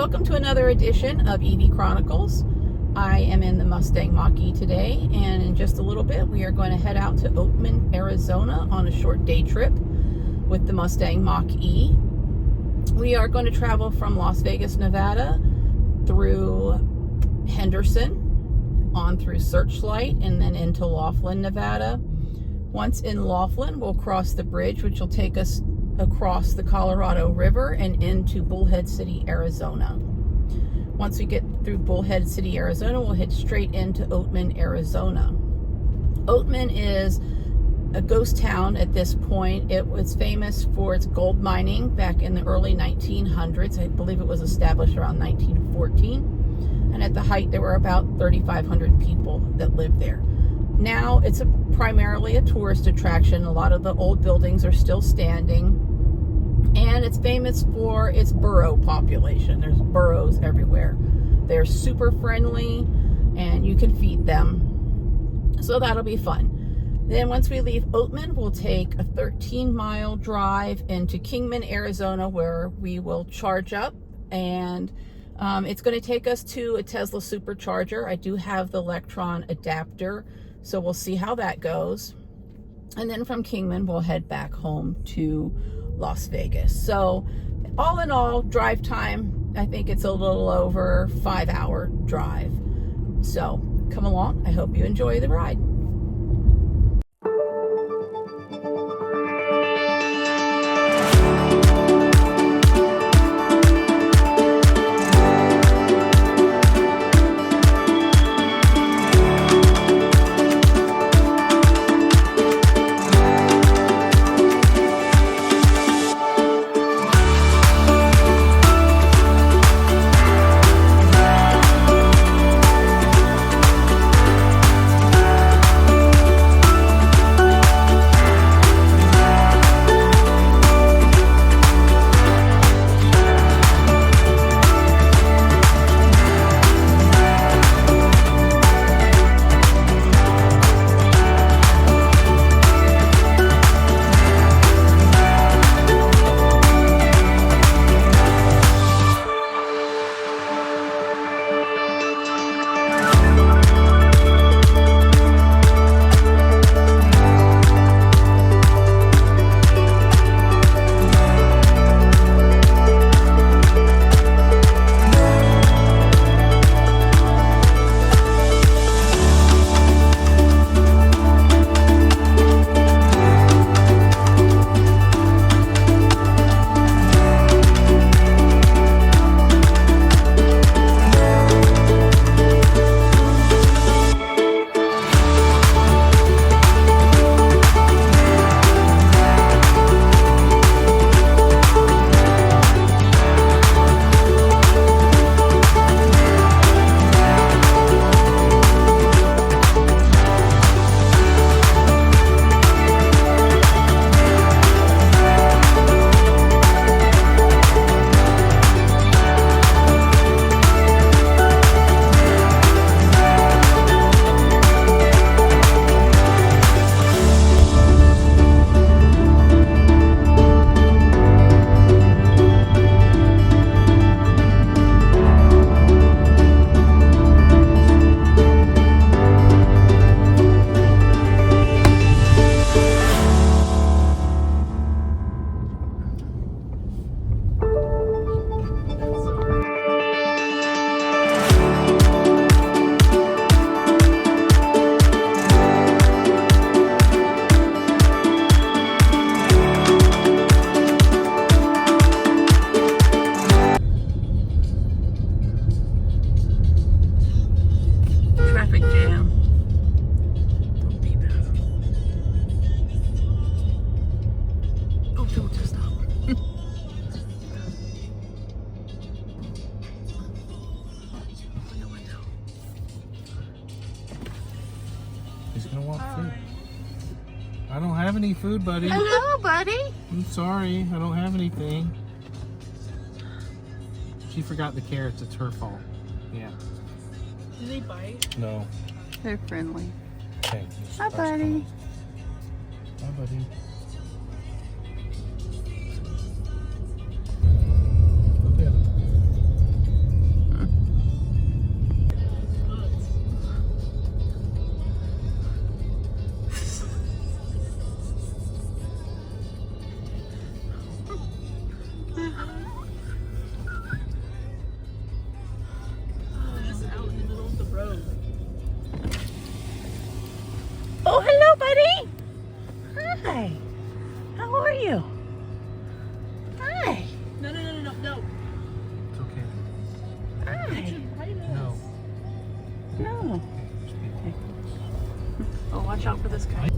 welcome to another edition of EV Chronicles. I am in the Mustang Mach E today, and in just a little bit we are going to head out to Oatman, Arizona on a short day trip with the Mustang Mach E. We are going to travel from Las Vegas, Nevada through Henderson, on through Searchlight, and then into Laughlin, Nevada. Once in Laughlin, we'll cross the bridge, which will take us across the Colorado River and into Bullhead City, Arizona. Once we get through Bullhead City, Arizona, we'll head straight into Oatman, Arizona. Oatman is a ghost town at this point. It was famous for its gold mining back in the early 1900s. I believe it was established around 1914. And at the height, there were about 3,500 people that lived there. Now it's primarily a tourist attraction. A lot of the old buildings are still standing. And it's famous for its burro population. There's burros everywhere. They're super friendly and you can feed them. So that'll be fun. Then once we leave Oatman, we'll take a 13-mile drive into Kingman, Arizona, where we will charge up. And it's going to take us to a Tesla supercharger. I do have the Electron adapter, so we'll see how that goes. And then from Kingman, we'll head back home to Las Vegas. So all in all, drive time, I think it's a little over 5-hour drive. So come along. I hope you enjoy the ride. He's gonna want food. I don't have any food, buddy. Hello, buddy. I'm sorry, I don't have anything. She forgot the carrots, it's her fault. Yeah. Do they bite? No. They're friendly. Okay. Hi, buddy. Hi, buddy. Look at him. buddy. Hi. How are you? Hi. No. It's okay. Hi. No. No. Oh, watch out for this guy.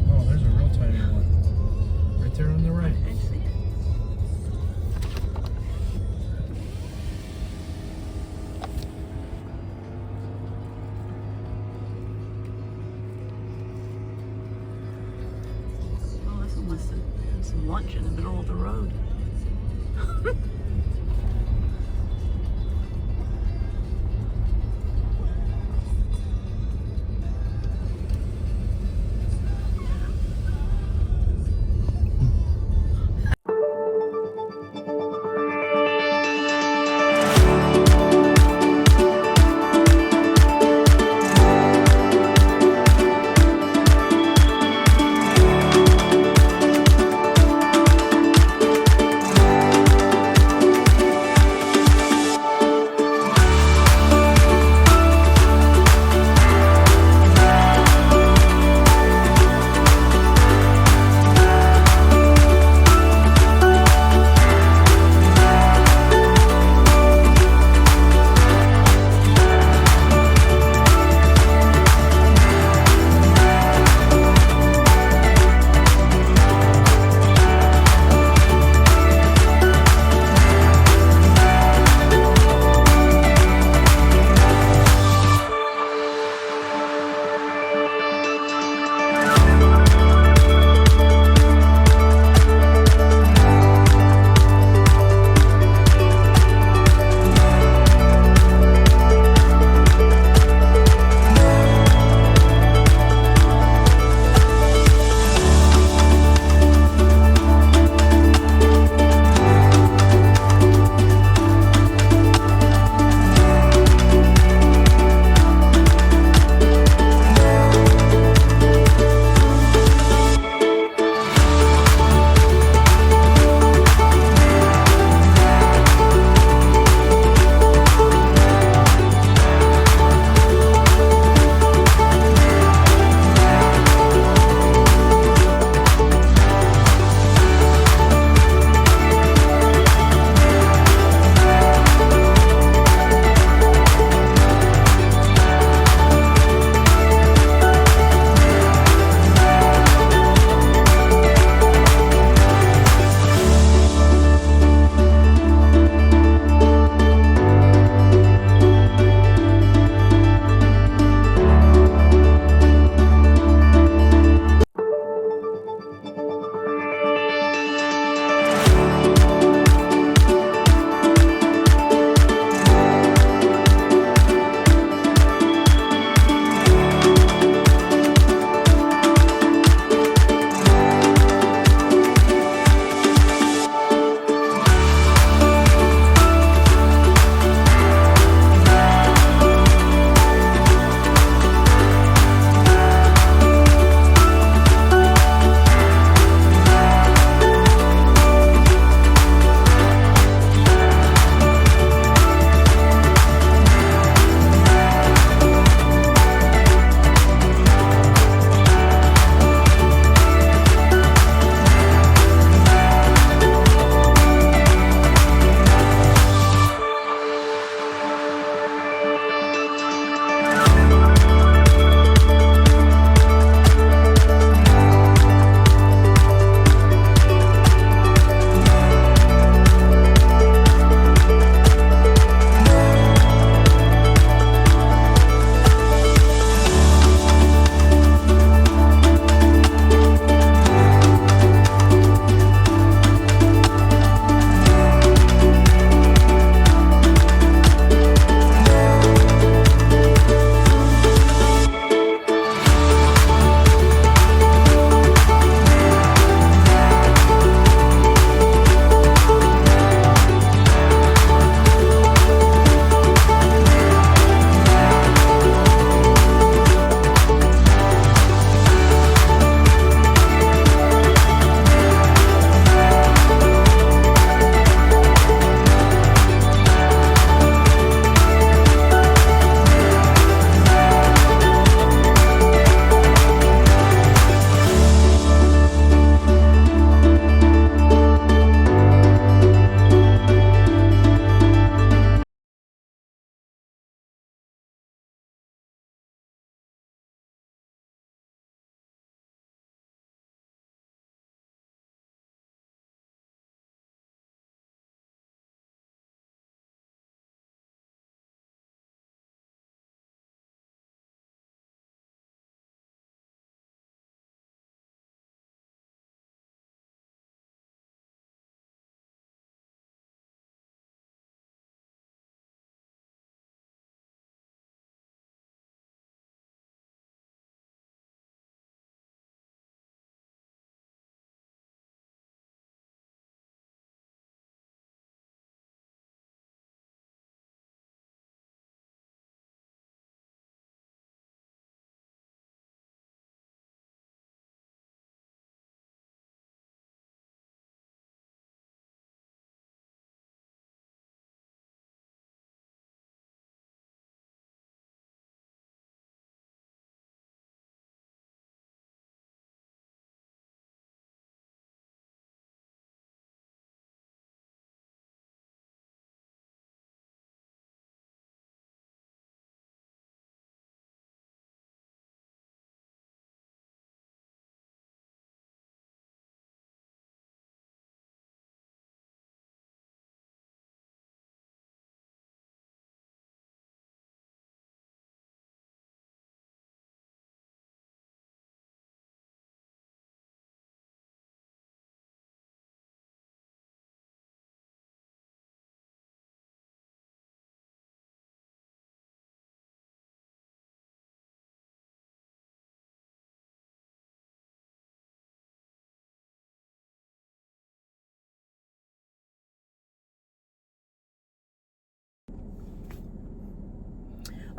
Oh, there's a real tiny one. Right there on the right. I see it. Oh, this one must have had some lunch in the middle of the road.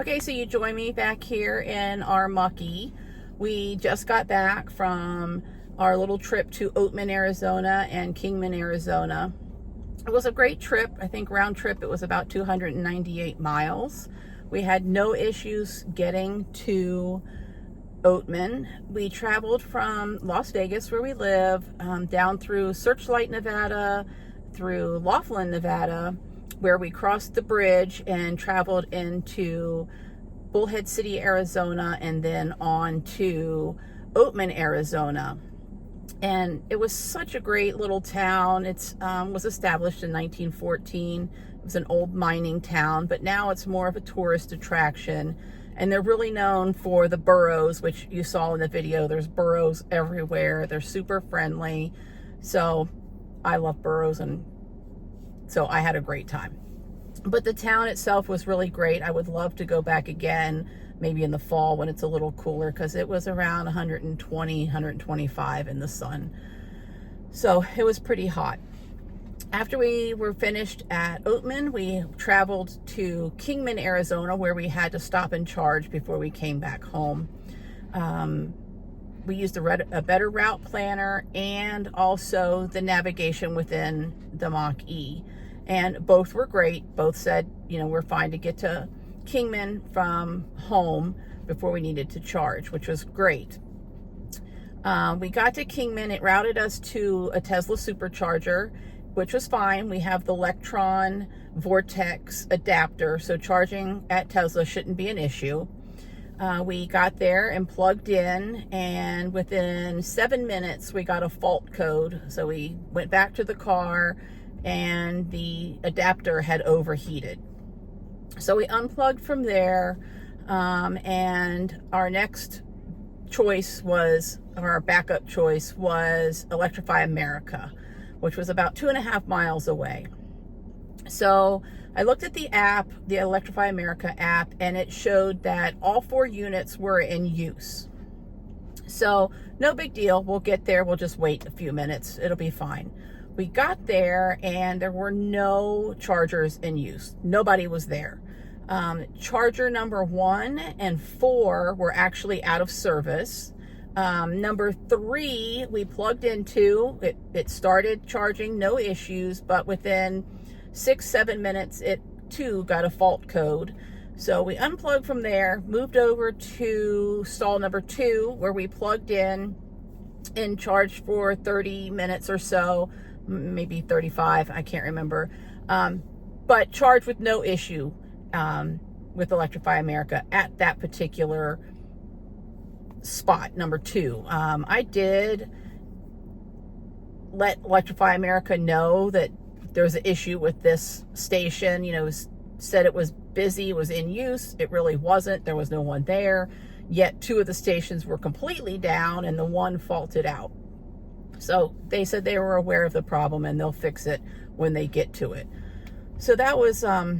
Okay, so you join me back here in our Mach E. We just got back from our little trip to Oatman, Arizona and Kingman, Arizona. It was a great trip. I think round trip it was about 298 miles. We had no issues getting to Oatman. We traveled from Las Vegas, where we live, down through Searchlight, Nevada, through Laughlin, Nevada, where we crossed the bridge and traveled into Bullhead City, Arizona, and then on to Oatman, Arizona. And it was such a great little town. It was established in 1914. It was an old mining town, but now it's more of a tourist attraction. And they're really known for the burros, which you saw in the video. There's burros everywhere. They're super friendly. So I love burros, and so I had a great time. But the town itself was really great. I would love to go back again, maybe in the fall when it's a little cooler, because it was around 120, 125 in the sun. So it was pretty hot. After we were finished at Oatman, we traveled to Kingman, Arizona, where we had to stop and charge before we came back home. We used a better route planner and also the navigation within the Mach E. And both were great. Both said, you know, we're fine to get to Kingman from home before we needed to charge, which was great. We got to Kingman. It routed us to a Tesla supercharger, which was fine. We have the Electron Vortex adapter, so charging at Tesla shouldn't be an issue. We got there and plugged in, and within 7 minutes we got a fault code. So we went back to the car and the adapter had overheated. So we unplugged from there, and our next choice was, or our backup choice was Electrify America, which was about 2.5 miles away. So I looked at the app, the Electrify America app, and it showed that all 4 units were in use. So no big deal. We'll get there. We'll just wait a few minutes. It'll be fine. We got there and there were no chargers in use. Nobody was there. Charger number 1 and 4 were actually out of service. Number 3 we plugged into, it started charging, no issues, but within 6-7 minutes it too got a fault code. So we unplugged from there, moved over to stall number 2, where we plugged in and charged for 30 minutes or so, maybe 35, I can't remember, but charged with no issue with Electrify America at that particular spot, number 2. I did let Electrify America know that there was an issue with this station. You know, said it was busy, was in use. It really wasn't. There was no one there. Yet 2 of the stations were completely down and the one faulted out. So they said they were aware of the problem and they'll fix it when they get to it. So that was a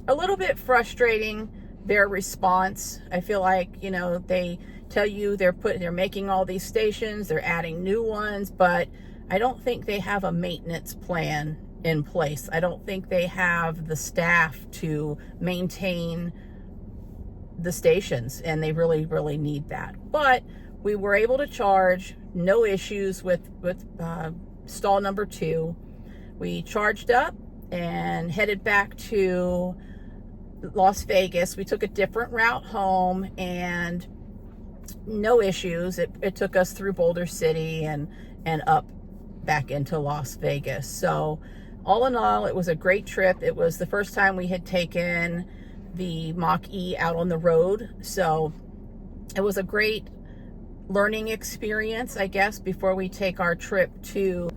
little bit frustrating, their response. I feel like, you know, they tell you they're making all these stations, they're adding new ones, but I don't think they have a maintenance plan in place. I don't think they have the staff to maintain the stations, and they really, really need that. But we were able to charge, no issues with stall number 2. We charged up and headed back to Las Vegas. We took a different route home and no issues. It took us through Boulder City and up back into Las Vegas. So all in all, it was a great trip. It was the first time we had taken the Mach E out on the road. So it was a great learning experience, I guess, before we take our trip to,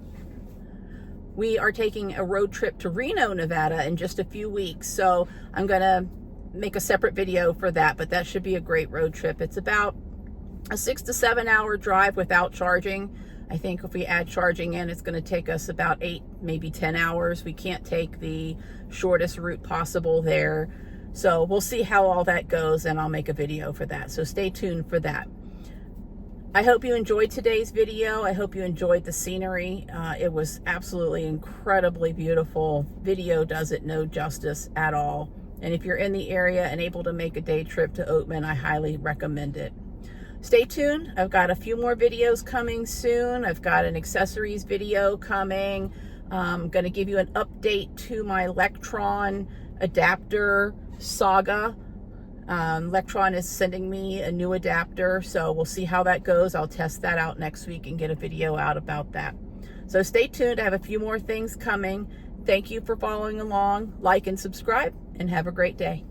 we are taking a road trip to Reno, Nevada in just a few weeks. So I'm going to make a separate video for that, but that should be a great road trip. It's about a 6 to 7 hour drive without charging. I think if we add charging in, it's going to take us about 8, maybe 10 hours. We can't take the shortest route possible there. So we'll see how all that goes, and I'll make a video for that. So stay tuned for that. I hope you enjoyed today's video. I hope you enjoyed the scenery. It was absolutely incredibly beautiful. Video does it no justice at all. And if you're in the area and able to make a day trip to Oatman, I highly recommend it. Stay tuned. I've got a few more videos coming soon. I've got an accessories video coming. I'm going to give you an update to my Electron adapter saga. Electron is sending me a new adapter, so we'll see how that goes. I'll test that out next week and get a video out about that. So stay tuned. I have a few more things coming. Thank you for following along. Like and subscribe, and have a great day.